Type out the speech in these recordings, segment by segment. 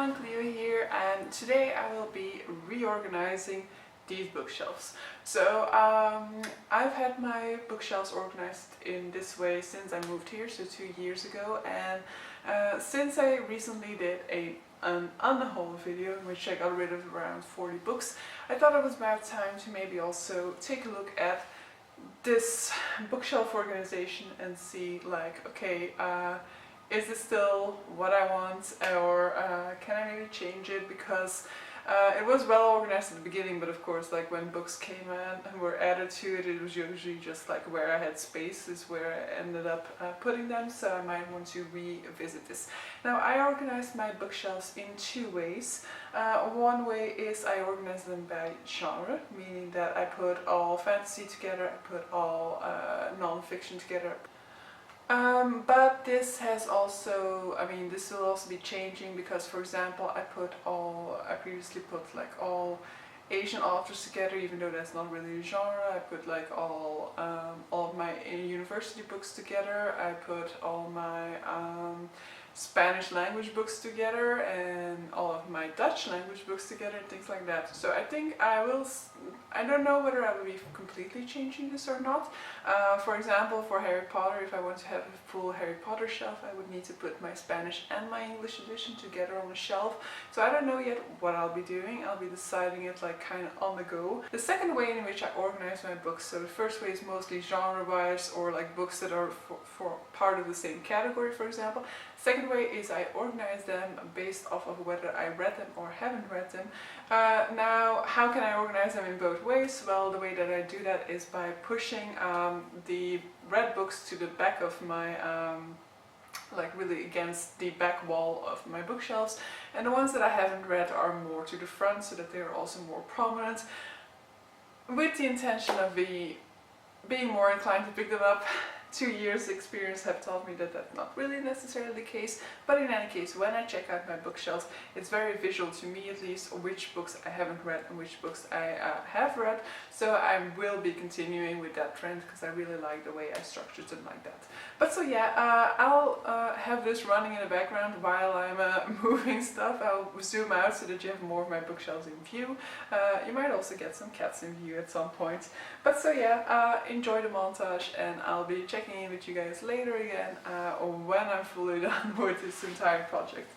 everyone, Cleo here, and today I will be reorganizing these bookshelves. So I've had my bookshelves organized in this way since I moved here, so 2 years ago, and since I recently did an unhaul video in which I got rid of around 40 books, I thought it was about time to maybe also take a look at this bookshelf organization and see, like, okay, is this still what I want, or can I maybe change it? Because it was well organized at the beginning, but of course, like, when books came in and were added to it, it was usually just like where I had space is where I ended up putting them, so I might want to revisit this. Now, I organized my bookshelves in two ways. One way is I organize them by genre, meaning that I put all fantasy together, I put all non-fiction together. But this has also, this will also be changing because, for example, I previously put like all Asian authors together, even though that's not really a genre. I put like all of my university books together. I put all my Spanish language books together and all of my Dutch language books together and things like that. So I think I don't know whether I will be completely changing this or not. For example, for Harry Potter, if I want to have a full Harry Potter shelf, I would need to put my Spanish and my English edition together on a shelf. So I don't know yet what I'll be doing. I'll be deciding it like kind of on the go. The second way in which I organize my books, so the first way is mostly genre-wise, or like books that are for part of the same category, for example. Second way is I organize them based off of whether I read them or haven't read them. Now, how can I organize them in both ways? Well, the way that I do that is by pushing the read books to the back of my, like really against the back wall of my bookshelves, and the ones that I haven't read are more to the front so that they are also more prominent, with the intention of being more inclined to pick them up. 2 years experience have taught me that that's not really necessarily the case, but in any case, when I check out my bookshelves, it's very visual to me, at least, which books I haven't read and which books I have read. So I will be continuing with that trend because I really like the way I structured them like that. But so yeah, I'll have this running in the background while I'm moving stuff. I'll zoom out so that you have more of my bookshelves in view. You might also get some cats in view at some point. But so yeah, enjoy the montage, and I'll be checking in with you guys later again when I'm fully done with this entire project.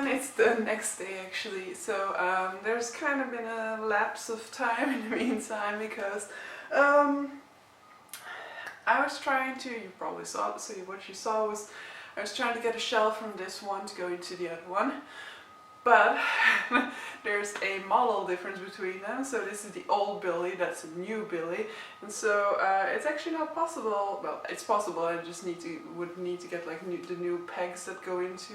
It's the next day actually, so there's kind of been a lapse of time in the meantime because I was trying to, you probably saw it, so what you saw was I was trying to get a shelf from this one to go into the other one, but there's a model difference between them. So this is the old Billy, that's a new Billy, and so it's actually not possible. Well, it's possible. I just would need to get like the new pegs that go into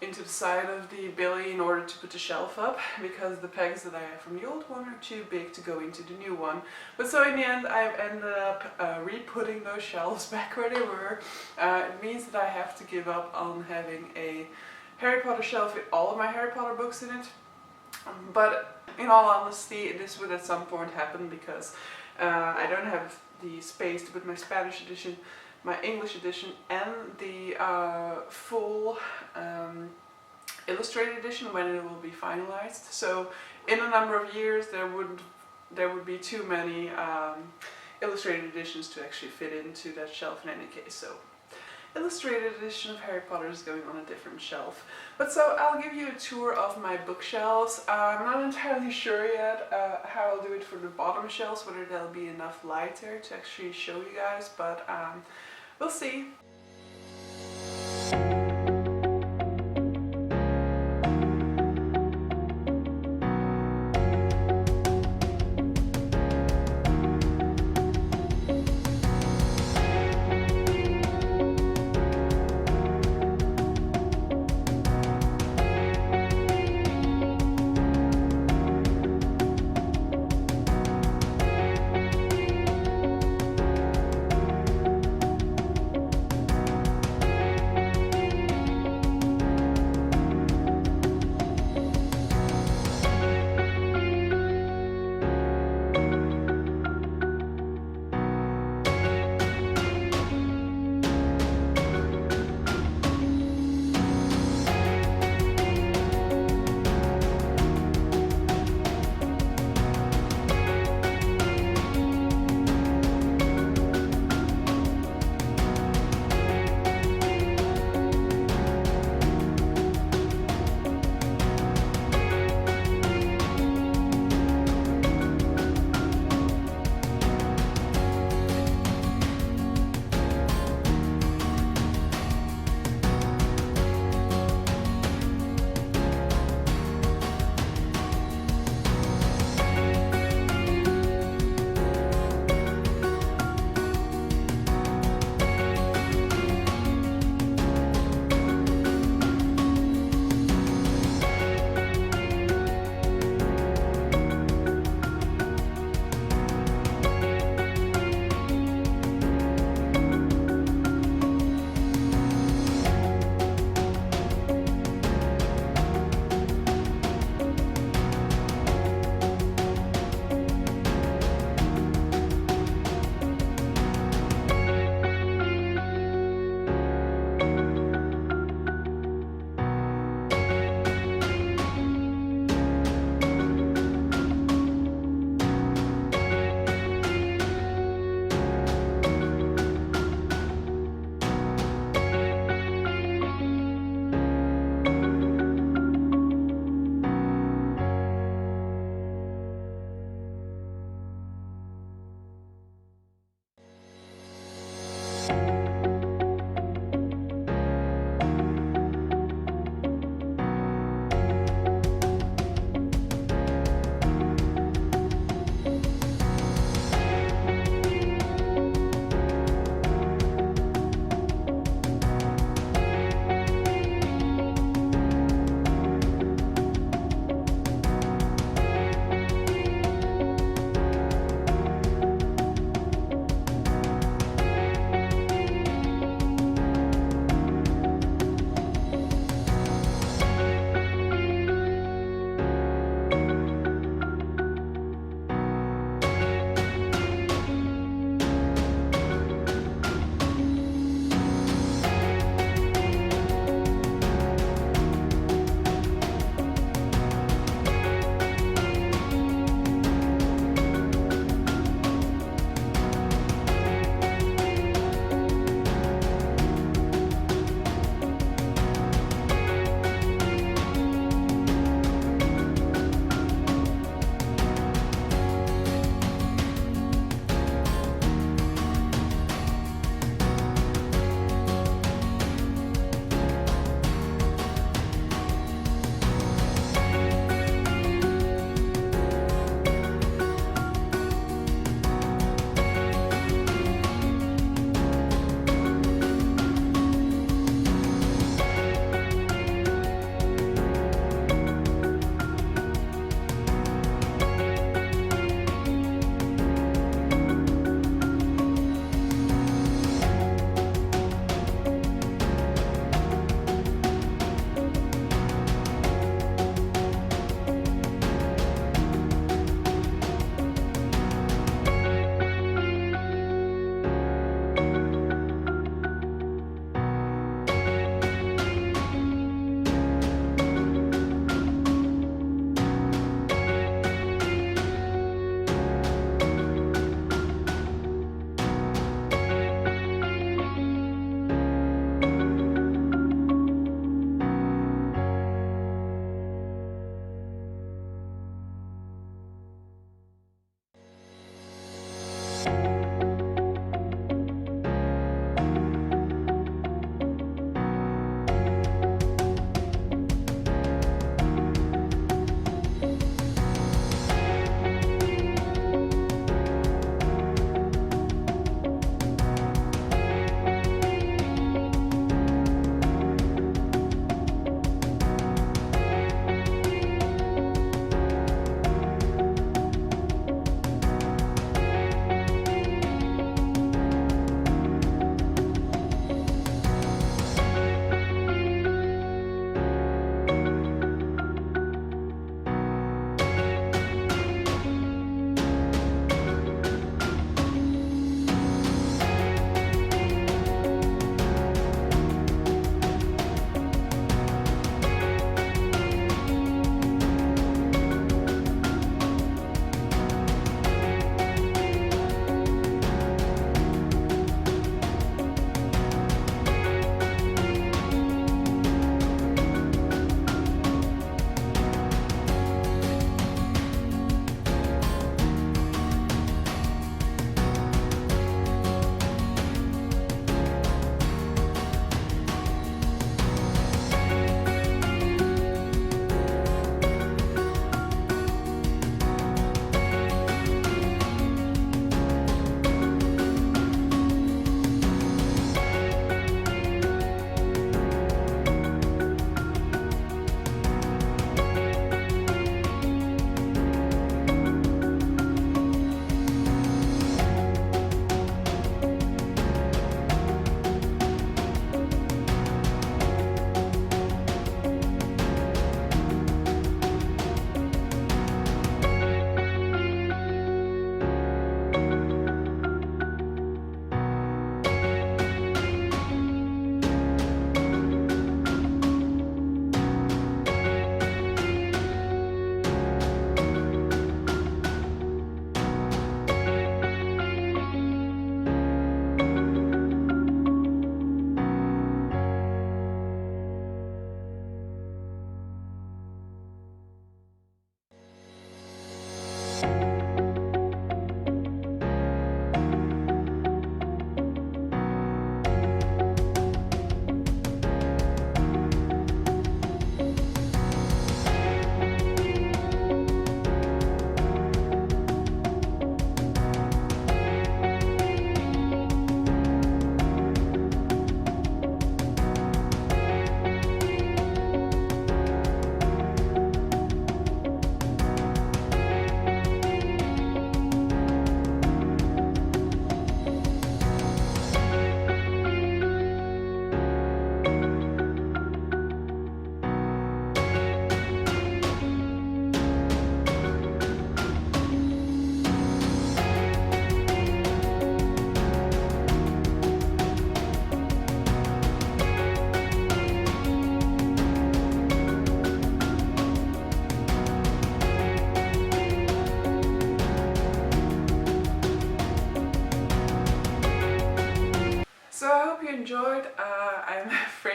the side of the Billy in order to put the shelf up, because the pegs that I have from the old one are too big to go into the new one. But so in the end I've ended up re-putting those shelves back where they were. It means that I have to give up on having a Harry Potter shelf with all of my Harry Potter books in it. But in all honesty, this would at some point happen because I don't have the space to put my Spanish edition, my English edition, and the full illustrated edition when it will be finalized. So in a number of years there would be too many illustrated editions to actually fit into that shelf in any case. So illustrated edition of Harry Potter is going on a different shelf. But so I'll give you a tour of my bookshelves. I'm not entirely sure yet how I'll do it for the bottom shelves, whether there'll be enough light there to actually show you guys, but we'll see.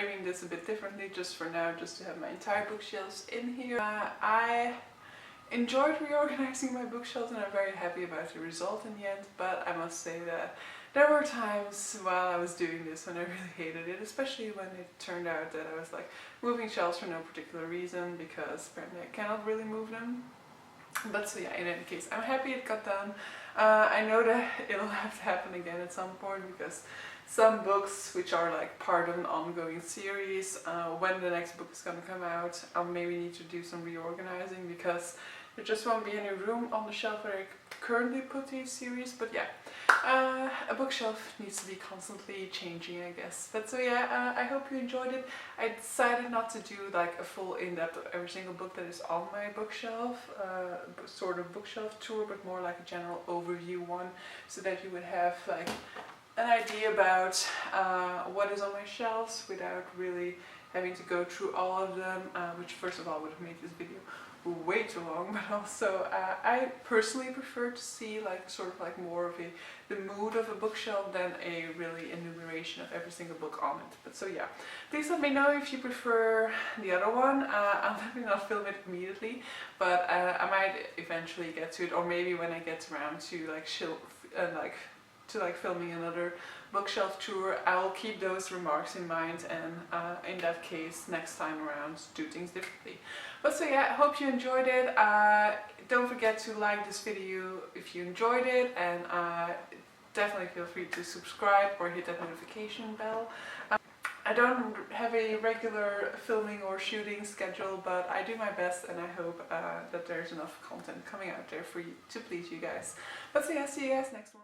framing this a bit differently just for now, just to have my entire bookshelves in here. I enjoyed reorganizing my bookshelves and I'm very happy about the result in the end, but I must say that there were times while I was doing this when I really hated it, especially when it turned out that I was like moving shelves for no particular reason because apparently I cannot really move them. But so yeah, in any case, I'm happy it got done. I know that it'll have to happen again at some point because some books which are like part of an ongoing series, when the next book is gonna come out, I'll maybe need to do some reorganizing because there just won't be any room on the shelf where I currently put these series. But yeah, a bookshelf needs to be constantly changing, I guess. But so yeah, I hope you enjoyed it. I decided not to do like a full in-depth of every single book that is on my bookshelf, sort of bookshelf tour, but more like a general overview one, so that you would have like an idea about what is on my shelves without really having to go through all of them, which first of all would have made this video way too long, but also I personally prefer to see like sort of like more of the mood of a bookshelf than a really enumeration of every single book on it. But so yeah, please let me know if you prefer the other one. I'll definitely not film it immediately, but I might eventually get to it, or maybe when I get around to like filming another bookshelf tour, I will keep those remarks in mind, and in that case next time around do things differently. But so yeah, I hope you enjoyed it. Don't forget to like this video if you enjoyed it, and definitely feel free to subscribe or hit that notification bell. I don't have a regular filming or shooting schedule, but I do my best, and I hope that there's enough content coming out there for you to please you guys. But so yeah, see you guys next one.